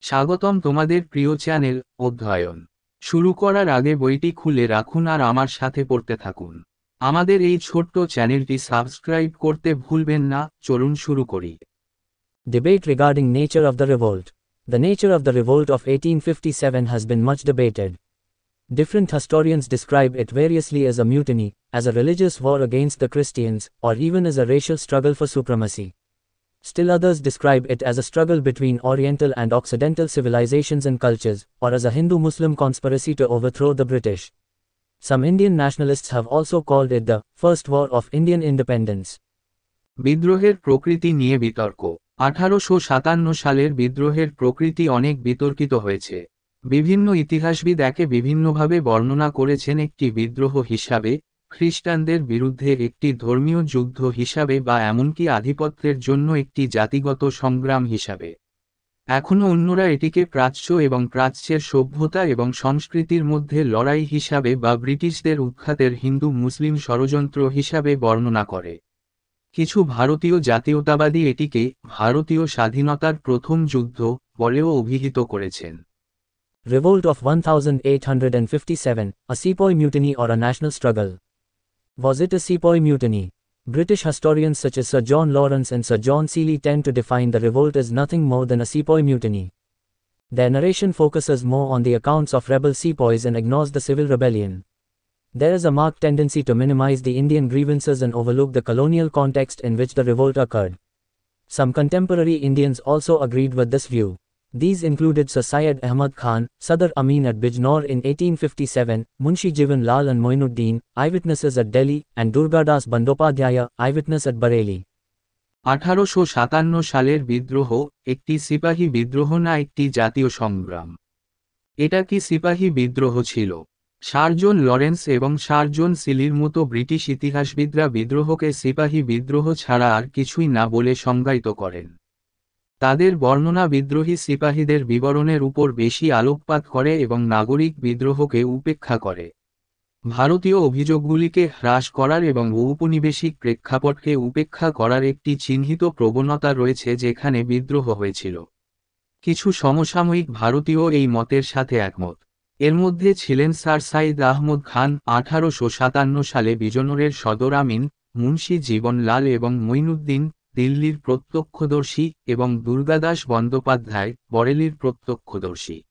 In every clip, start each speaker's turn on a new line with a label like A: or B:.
A: স্বাগতম তোমাদের প্রিয় চ্যানেল অধ্যয়ন শুরু করার আগে বইটি খুলে রাখুন আর আমার সাথে পড়তে থাকুন। আমাদের এই ছোট্ট চ্যানেলটি সাবস্ক্রাইব করতে ভুলবেন না। চলুন শুরু করি।
B: Debate regarding nature of the revolt. The nature of the revolt of 1857 has been much debated. Different historians describe it variously as a mutiny, as a religious war against the Christians, or even as a racial struggle for supremacy. Still others describe it as a struggle between Oriental and Occidental civilizations and cultures, or as a Hindu-Muslim conspiracy to overthrow the British. Some Indian nationalists have also called it the First War of Indian Independence.
A: বিদ্রোহের প্রকৃতি নিয়ে বিতর্ক। 1857 সালের বিদ্রোহের প্রকৃতি অনেক বিতর্কিত হয়েছে। বিভিন্ন ইতিহাসবিদ একে বিভিন্নভাবে বর্ণনা করেছেন, একটি বিদ্রোহ হিসাবে, খ্রিস্টানদের বিরুদ্ধে একটি ধর্মীয় যুদ্ধ হিসাবে, বা এমনকি আধিপত্যের জন্য একটি জাতিগত সংগ্রাম হিসাবে। এখনও অন্যরা এটিকে প্রাচ্য এবং প্রাচ্যের সভ্যতা এবং সংস্কৃতির মধ্যে লড়াই হিসাবে বা ব্রিটিশদের উৎখাতের হিন্দু মুসলিম ষড়যন্ত্র হিসাবে বর্ণনা করে। কিছু ভারতীয় জাতীয়তাবাদী এটিকে ভারতীয় স্বাধীনতার প্রথম যুদ্ধ বলেও অভিহিত করেছেন।
B: Revolt of 1857, a sepoy mutiny or a national struggle. Was it a sepoy mutiny? British historians such as Sir John Lawrence and Sir John Seeley tend to define the revolt as nothing more than a sepoy mutiny. Their narration focuses more on the accounts of rebel sepoys and ignores the civil rebellion. There is a marked tendency to minimize the Indian grievances and overlook the colonial context in which the revolt occurred. Some contemporary Indians also agreed with this view. These included Sir Syed Ahmad Khan, Sadr Amin at Bijnor in 1857, Munshi Jivan Lal and Moinuddin, eyewitnesses at Delhi, and Durgadas Bandopadhyaya, eyewitness at Bareilly.
A: 1857 সালের বিদ্রোহ একটি সিপাহী বিদ্রোহ না একটি জাতীয় সংগ্রাম? এটা কি সিপাহী বিদ্রোহ ছিল? সার জন লরেন্স এবং সার জন সিলির মতো ব্রিটিশ ইতিহাসবিদরা বিদ্রোহকে সিপাহী বিদ্রোহ ছাড়া আর কিছুই না বলে সংজ্ঞায়িত করেন। তাদের বর্ণনা বিদ্রোহী সিপাহীদের বিবরণের উপর বেশি আলোকপাত করে এবং নাগরিক বিদ্রোহকে উপেক্ষা করে। ভারতীয় অভিযোগগুলিকে হ্রাস করার এবং ঔপনিবেশিক প্রেক্ষাপটকে উপেক্ষা করার একটি চিহ্নিত প্রবণতা রয়েছে যেখানে বিদ্রোহ হয়েছিল। কিছু সমসাময়িক ভারতীয় এই মতের সাথে একমত। এর মধ্যে ছিলেন স্যার সাইদ আহমদ খান 1857 সালে বিজনোরের সদর আমিন, মুন্সি জীবন লাল এবং মঈনুদ্দিন দিল্লির প্রত্যক্ষদর্শী, এবং দুর্গাদাস বন্দ্যোপাধ্যায় বরেলির প্রত্যক্ষদর্শী।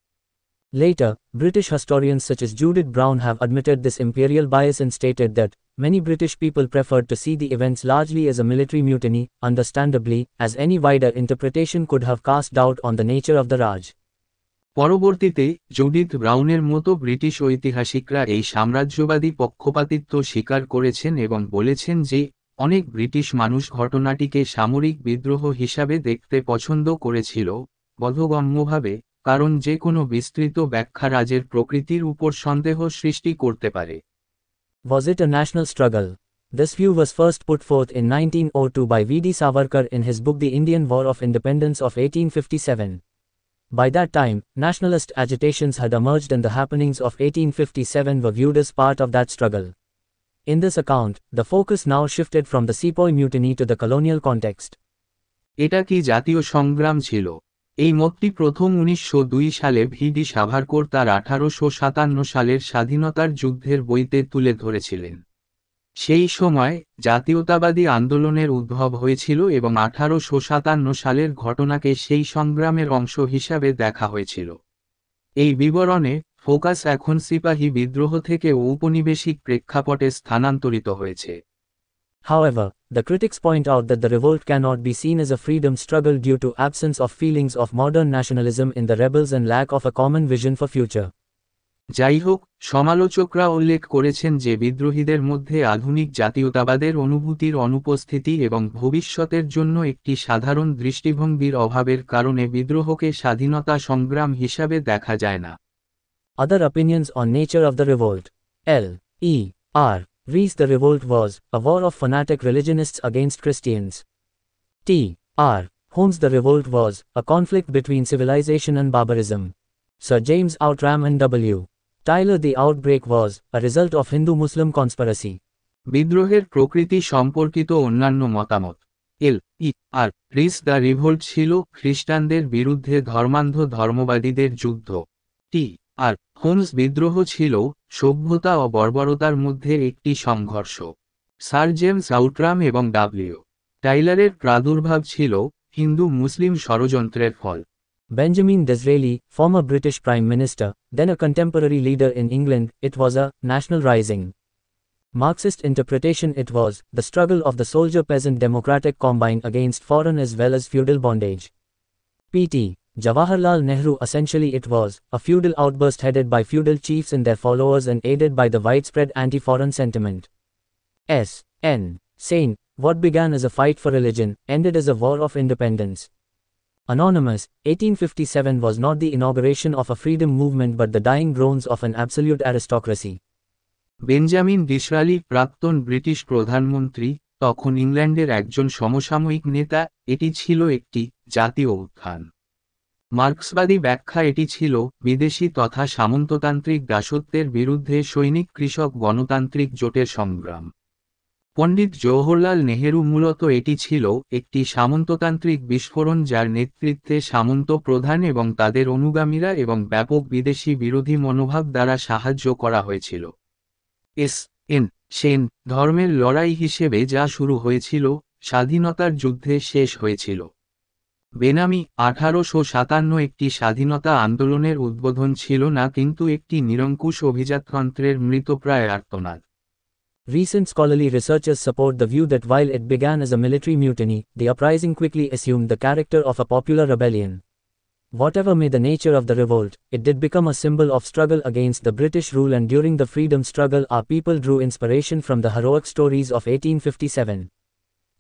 B: Later, British historians such as Judith Brown have admitted this imperial bias and stated that many British people preferred to see the events largely as a military mutiny, understandably, as any wider interpretation could have cast doubt on the nature of the Raj.
A: পরবর্তীতে Judith ব্রাউনের মতো British ঐতিহাসিকরা এই সাম্রাজ্যবাদী পক্ষপাতিত্ব স্বীকার করেছেন এবং বলেছেন যে অনেক ব্রিটিশ মানুষ ঘটনাটিকে সামরিক বিদ্রোহ হিসাবে দেখতে পছন্দ করেছিল, বোধগম্যভাবে, কারণ যে কোনো বিস্তৃত ব্যাখ্যা রাজের প্রকৃতির উপর সন্দেহ সৃষ্টি করতে পারে।
B: Was it a national struggle? This view was first put forth in 1902 by V.D. Savarkar in his book The Indian War of Independence of 1857. By that time, nationalist agitations had emerged and the happenings of 1857 were viewed as part of that struggle. In this account, the focus now shifted from the sepoy mutiny to the colonial context.
A: এটা কি জাতীয় সংগ্রাম ছিল? এই মতটি প্রথম 1902 সালে V.D. Savarkar তার 1857 সালের স্বাধীনতার যুদ্ধের বইতে তুলে ধরেছিলেন। সেই সময় জাতীয়তাবাদী আন্দোলনের উদ্ভব হয়েছিল এবং 1857 সালের ঘটনাকে সেই সংগ্রামের অংশ হিসাবে দেখা হয়েছিল। এই বিবরণে ফোকাস এখন সিপাহী বিদ্রোহ থেকে ঔপনিবেশিক প্রেক্ষাপটে স্থানান্তরিত হয়েছে।
B: However, the critics point out that the revolt cannot be seen as a freedom struggle due to absence of feelings of modern nationalism in the rebels and lack of a common vision for future.
A: যাই হোক, সমালোচকরা উল্লেখ করেছেন যে বিদ্রোহীদের মধ্যে আধুনিক জাতীয়তাবাদের অনুভূতির অনুপস্থিতি এবং ভবিষ্যতের জন্য একটি সাধারণ দৃষ্টিভঙ্গির অভাবের কারণে বিদ্রোহকে স্বাধীনতা সংগ্রাম হিসাবে দেখা যায় না।
B: Other opinions on nature of the revolt. L. E. R. Rees. The revolt was a war of fanatic religionists against Christians. T. R. Holmes. The revolt was a conflict between civilization and barbarism. Sir James Outram and W. Tyler. The outbreak was a result of Hindu-Muslim conspiracy.
A: বিদ্রোহের প্রকৃতি সম্পর্কিত অন্যান্য মতামত। আর রিস the revolt ছিল খ্রিস্টানদের বিরুদ্ধে ধর্মান্ধ ধর্মবাদীদের যুদ্ধ। আর Holmes বিদ্রোহ ছিল সভ্যতা ও বর্বরতার মধ্যে একটি সংঘর্ষ। স্যার জেমস আউটরাম এবং ডাব্লিউ টাইলারের প্রাদুর্ভাব ছিল হিন্দু মুসলিম ষড়যন্ত্রের ফল।
B: Benjamin Disraeli, former British Prime Minister, then a contemporary leader in England, it was a national rising. Marxist interpretation it was the struggle of the soldier-peasant democratic combine against foreign as well as feudal bondage. P.T. Jawaharlal Nehru essentially it was a feudal outburst headed by feudal chiefs and their followers and aided by the widespread anti-foreign sentiment. S.N. Sain, what began as a fight for religion, ended as a war of independence. Anonymous, 1857 was not the inauguration of a freedom movement but the dying groans of an absolute aristocracy.
A: Benjamin Disraeli প্রাক্তন British প্রধানমন্ত্রী, তখন ইংল্যান্ডের একজন সমসাময়িক নেতা। এটি ছিল একটি জাতীয় উত্থান। মার্ক্সবাদী ব্যাখ্যা এটি ছিল বিদেশি তথা সামন্ততান্ত্রিক দাসত্বের বিরুদ্ধে সৈনিক কৃষক গণতান্ত্রিক জোটের সংগ্রাম। পণ্ডিত জওহরলাল নেহেরু মূলত এটি ছিল একটি সামন্ততান্ত্রিক বিস্ফোরণ যার নেতৃত্বে সামন্ত প্রধান এবং তাদের অনুগামীরা এবং ব্যাপক বিদেশি বিরোধী মনোভাব দ্বারা সাহায্য করা হয়েছিল। এস.এন. সেন, ধর্মের লড়াই হিসেবে যা শুরু হয়েছিল স্বাধীনতার যুদ্ধে শেষ হয়েছিল। বেনামি 1857 একটি স্বাধীনতা আন্দোলনের উদ্বোধন ছিল না কিন্তু একটি নিরঙ্কুশ অভিজাততন্ত্রের মৃতপ্রায় আর্তনাদ।
B: Recent scholarly researchers support the view that while it began as a military mutiny, the uprising quickly assumed the character of a popular rebellion. Whatever may the nature of the revolt, it did become a symbol of struggle against the British rule, and during the freedom struggle our people drew inspiration from the heroic stories of 1857.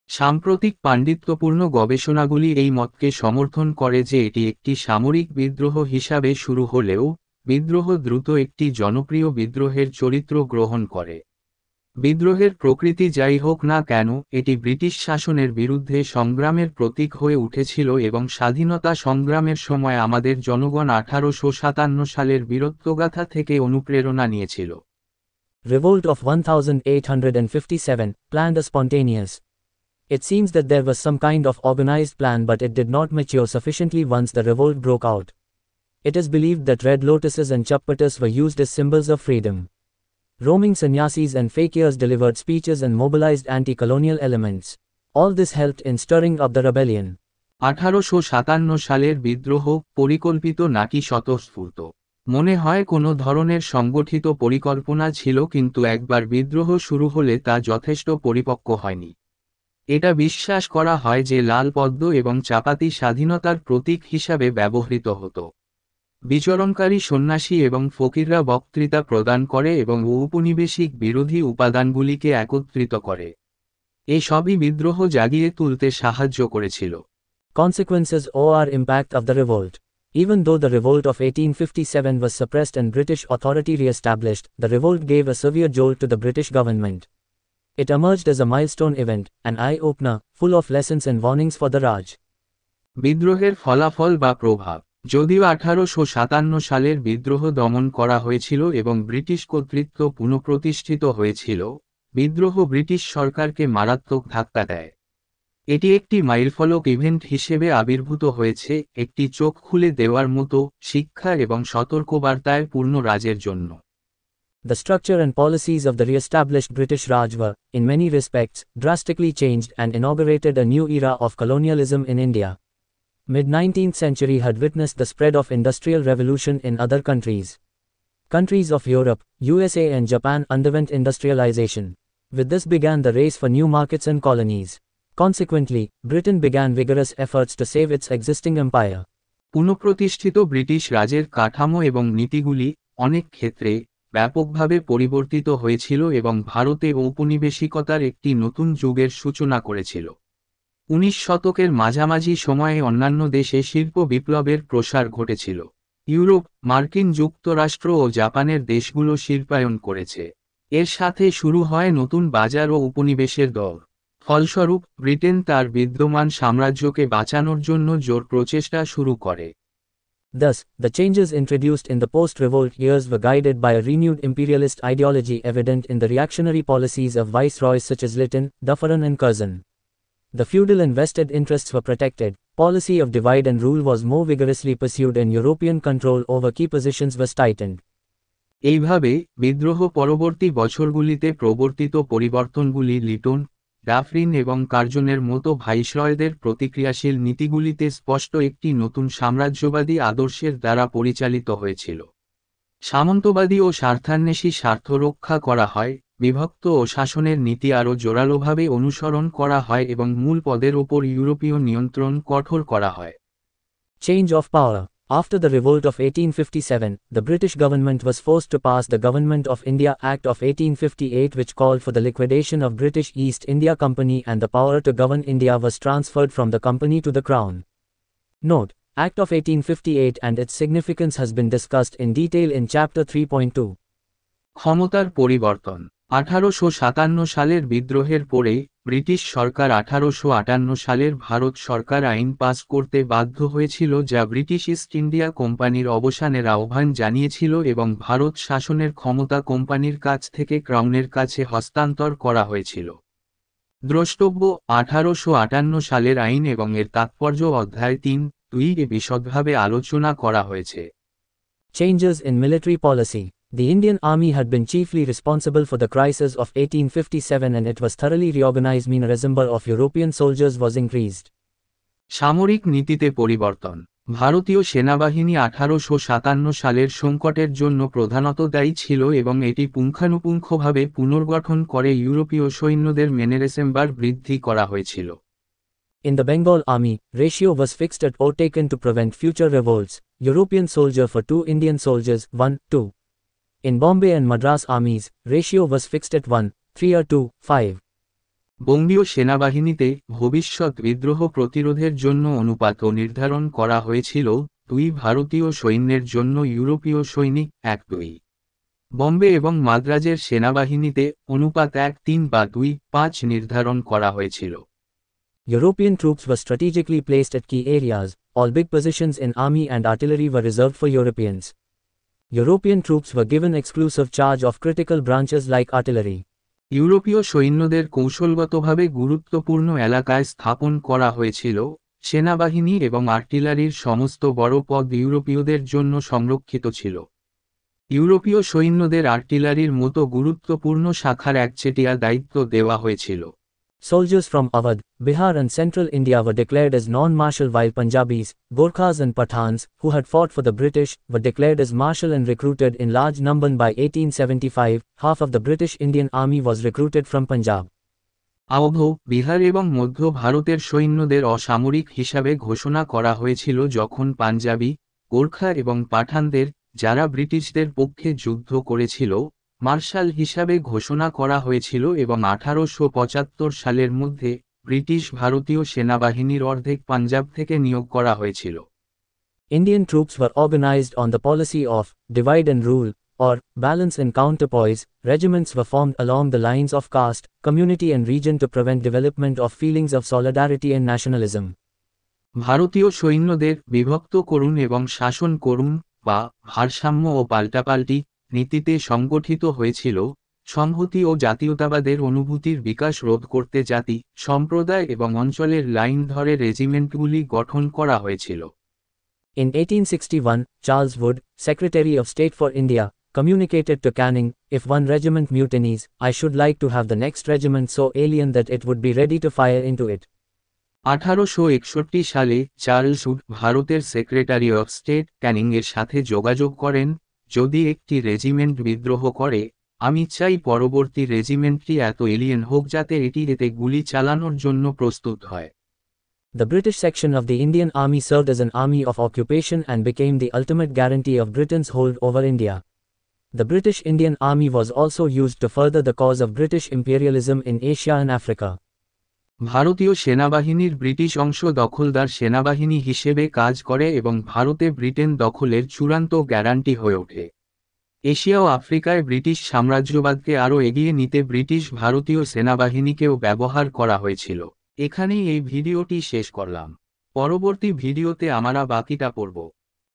A: সাম্প্রতিক পাণ্ডিত্যপূর্ণ গবেষণাগুলি এই মতকে সমর্থন করে যে এটি একটি সামরিক বিদ্রোহ হিসাবে শুরু হলেও বিদ্রোহ দ্রুত একটি জনপ্রিয় বিদ্রোহের চরিত্র গ্রহণ করে। বিদ্রোহের প্রকৃতি যাই হোক না কেন, এটি ব্রিটিশ শাসনের বিরুদ্ধে সংগ্রামের প্রতীক হয়ে উঠেছিল এবং স্বাধীনতা সংগ্রামের সময় আমাদের জনগণ 1857 সালের বীরত্বগাথা থেকে অনুপ্রেরণা নিয়েছিল।
B: Revolt of 1857, planned or spontaneous. It seems that there was some kind of organized plan but it did not mature sufficiently once the revolt broke out. It is believed that red lotuses and chappatas were used as symbols of freedom. Roaming sannyasis and fakirs delivered speeches and mobilized anti-colonial elements. All this helped in stirring up the rebellion.
A: 1857 সালের বিদ্রোহ পরিকল্পিত নাকি স্বতঃস্ফূর্ত? মনে হয় কোনো ধরনের সংগঠিত পরিকল্পনা ছিল কিন্তু একবার বিদ্রোহ শুরু হলে তা যথেষ্ট পরিপক্ক হয়নি। এটা বিশ্বাস করা হয় যে লাল পদ্ম এবং চাপাতি স্বাধীনতার প্রতীক হিসাবে ব্যবহৃত হতো। বিচরণকারী সন্ন্যাসী এবং ফকিররা বক্তৃতা প্রদান করে এবং ঔপনিবেশিক বিরোধী উপাদানগুলিকে একত্রিত করে। এসবই বিদ্রোহ জাগিয়ে তুলতে সাহায্য করেছিল।
B: Consequences or impact of the revolt. Even though the revolt of 1857 was suppressed and British authority re-established, the revolt gave a severe jolt to the British government. It emerged as a milestone event, an eye-opener, full of lessons and warnings for the Raj.
A: বিদ্রোহের ফলাফল বা প্রভাব। যদিও 1857 সালের বিদ্রোহ দমন করা হয়েছিল এবং ব্রিটিশ কর্তৃত্ব পুনঃপ্রতিষ্ঠিত হয়েছিল, বিদ্রোহ ব্রিটিশ সরকারকে মারাত্মক ধাক্কা দেয়। এটি একটি মাইলফলক ইভেন্ট হিসেবে আবির্ভূত হয়েছে, একটি চোখ খুলে দেওয়ার মতো শিক্ষা এবং সতর্কবার্তায় পূর্ণ রাজের জন্য।
B: The structure and policies of the re-established British Raj were, in many respects, drastically changed and inaugurated a new era of colonialism in India. Mid-19th century had witnessed the spread of industrial revolution in other countries. Countries of Europe, USA and Japan underwent industrialization. With this began the race for new markets and colonies. Consequently, Britain began vigorous efforts to save its existing empire.
A: পুনঃপ্রতিষ্ঠিত British রাজের কাঠামো এবং নীতিগুলি অনেক ক্ষেত্রে ব্যাপকভাবে পরিবর্তিত হয়েছিল এবং ভারতে ঔপনিবেশিকতার একটি নতুন যুগের সূচনা করেছিল। 19 শতকের মাঝামাঝি সময়ে অন্যান্য দেশে শিল্প বিপ্লবের প্রসার ঘটেছিল। ইউরোপ, মার্কিন যুক্তরাষ্ট্র ও জাপানের দেশগুলো শিল্পায়ন করেছে। এর সাথে শুরু হয় নতুন বাজার ও উপনিবেশের দৌড়। ফলস্বরূপ ব্রিটেন তার বিদ্যমান সাম্রাজ্যকে বাঁচানোর জন্য জোর প্রচেষ্টা শুরু করে।
B: Thus, the changes introduced in the post-revolt years were guided by a renewed imperialist ideology evident in the reactionary policies of viceroys such as Lytton, Dufferin and Curzon. The feudal and vested interests were protected. Policy of divide and rule was more vigorously pursued and European control over key positions was tightened.
A: এইভাবে বিদ্রোহ পরবর্তী বছরগুলিতে প্রবর্তিত পরিবর্তনগুলি Liton, Dufferin এবং কার্জনের মতো ভাইসরয়দের প্রতিক্রিয়াশীল নীতিগুলিতে স্পষ্ট একটি নতুন সাম্রাজ্যবাদী আদর্শের দ্বারা পরিচালিত হয়েছিল। সামন্তবাদী ও স্বার্থান্বেষী স্বার্থ রক্ষা করা হয়, বিভক্ত ও শাসনের নীতি আরও জোরালোভাবে অনুসরণ করা হয় এবং মূল পদের ওপর ইউরোপীয় নিয়ন্ত্রণ কঠোর করা হয়।
B: Change of power. After the revolt of 1857, the British government was forced to pass the Government of India Act of 1858, which called for the liquidation of British East India Company, and the power to govern India was transferred from the company to the Crown. Note: Act of 1858 and its significance has been discussed in detail in Chapter 3.2.
A: ক্ষমতার পরিবর্তন। 1857 সালের বিদ্রোহের পরে British সরকার 1858 সালের ভারত সরকার আইন pass করতে বাধ্য হয়েছিল যা ব্রিটিশ ইস্ট ইন্ডিয়া কোম্পানির অবসানের আহ্বান জানিয়েছিল এবং ভারত শাসনের ক্ষমতা কোম্পানির কাছ থেকে ক্রাউনের কাছে হস্তান্তর করা হয়েছিল। দ্রষ্টব্য: 1858 সালের আইন এবং এর তাৎপর্য অধ্যায় 3.2 এ বিশদভাবে আলোচনা করা হয়েছে।
B: Changes in military policy. The Indian Army had been chiefly responsible for the crisis of 1857 and it was thoroughly reorganized, meaning the number of European soldiers was increased.
A: সামরিক নীতিতে পরিবর্তন। ভারতীয় সেনাবাহিনী 1857 সালের সংকটের জন্য প্রধানত দায়ী ছিল এবং এটি পুঙ্খানুপুঙ্খভাবে পুনর্গঠন করে ইউরোপীয় সৈন্যদের মেনেরেসেম্বার বৃদ্ধি করা হয়েছিল।
B: In the Bengal Army, ratio was fixed at or taken to prevent future revolts. European soldier for 2 Indian soldiers, 1:2. In Bombay and Madras armies, ratio was fixed at 1:3:5.
A: বঙ্গীয় সেনাবাহিনীতে ভবিষ্যৎ বিদ্রোহ প্রতিরোধের জন্য অনুপাতও নির্ধারণ করা হয়েছিল 2 ভারতীয় সৈন্যের জন্য ইউরোপীয় সৈনিক 1:2। বম্বে এবং মাদ্রাজের সেনাবাহিনীতে অনুপাত 1:3 বা 2:5 নির্ধারণ করা হয়েছিল।
B: European troops were strategically placed at key areas. All big positions in army and artillery were reserved for Europeans. European troops were given exclusive charge of critical branches like artillery.
A: ইউরোপীয় সৈন্যদের কৌশলগতভাবে গুরুত্বপূর্ণ এলাকায় স্থাপন করা হয়েছিল। সেনাবাহিনী এবং আর্টিলারির সমস্ত বড় পদ ইউরোপীয়দের জন্য সংরক্ষিত ছিল। ইউরোপীয় সৈন্যদের আর্টিলারির মতো গুরুত্বপূর্ণ শাখার একচেটিয়া দায়িত্ব দেওয়া হয়েছিল।
B: Soldiers from Awadh, Bihar and central India were declared as non-martial, while Punjabis, Gorkhas and Pathans, who had fought for the British, were declared as martial and recruited in large number. By 1875, half of the British Indian Army was recruited from Punjab.
A: Awadh, Bihar এবং মধ্য ভারতের সৈন্যদের অসামরিক হিসাবে ঘোষণা করা হয়েছিল যখন পাঞ্জাবি, গোর্খা এবং পাঠানদের, যারা ব্রিটিশদের পক্ষে যুদ্ধ করেছিল, মার্শাল হিসাবে ঘোষণা করা হয়েছিল এবং 1875 সালের মধ্যে ব্রিটিশ ভারতীয় সেনাবাহিনীর অর্ধেক পাঞ্জাব থেকে নিয়োগ করা হয়েছিল।
B: Indian troops were organized on the policy of divide and rule, or balance and counterpoise. Regiments were formed along the lines of caste, community and region to prevent development of feelings of solidarity and nationalism.
A: ভারতীয় সৈন্যদের বিভক্ত করুন এবং শাসন করুন বা ভারসাম্য ও পাল্টাপাল্টি নীতিতে সংগঠিত হয়েছিল, সংহতি ও জাতীয়তাবাদের অনুভূতির বিকাশ রোধ করতে জাতি, সম্প্রদায় এবং অঞ্চলের লাইন ধরে রেজিমেন্টগুলি গঠন করা হয়েছিল।
B: In 1861, Charles Wood, Secretary of State for India, communicated to Canning, "If one regiment mutinies, I should like to have the next regiment so alien that it would be ready to fire into it."
A: 1861 সালে Charles would ভারতের secretary of state Canning এর সাথে যোগাযোগ করেন, যদি একটি regiment বিদ্রোহ করে, আমি চাই পরবর্তী রেজিমেন্টটি এত এলিয়েন হোক যাতে এটি এতে গুলি চালানোর জন্য প্রস্তুত হয়।
B: The British section of the Indian Army served as an army of occupation and became the ultimate guarantee of Britain's hold over India. The British Indian Army was also used to further the cause of British imperialism in Asia and Africa.
A: ভারতীয় সেনাবাহিনীর British অংশ দখলদার সেনাবাহিনী হিসেবে কাজ করে এবং ভারতে ব্রিটেন দখলের চূড়ান্ত গ্যারান্টি হয়ে ওঠে। এশিয়া ও আফ্রিকায় ব্রিটিশ সাম্রাজ্যবাদকে আরও এগিয়ে নিতে ব্রিটিশ ভারতীয় সেনাবাহিনীকেও ব্যবহার করা হয়েছিল। এখানেই এই ভিডিওটি শেষ করলাম। পরবর্তী ভিডিওতে আমরা বাকিটা পড়ব।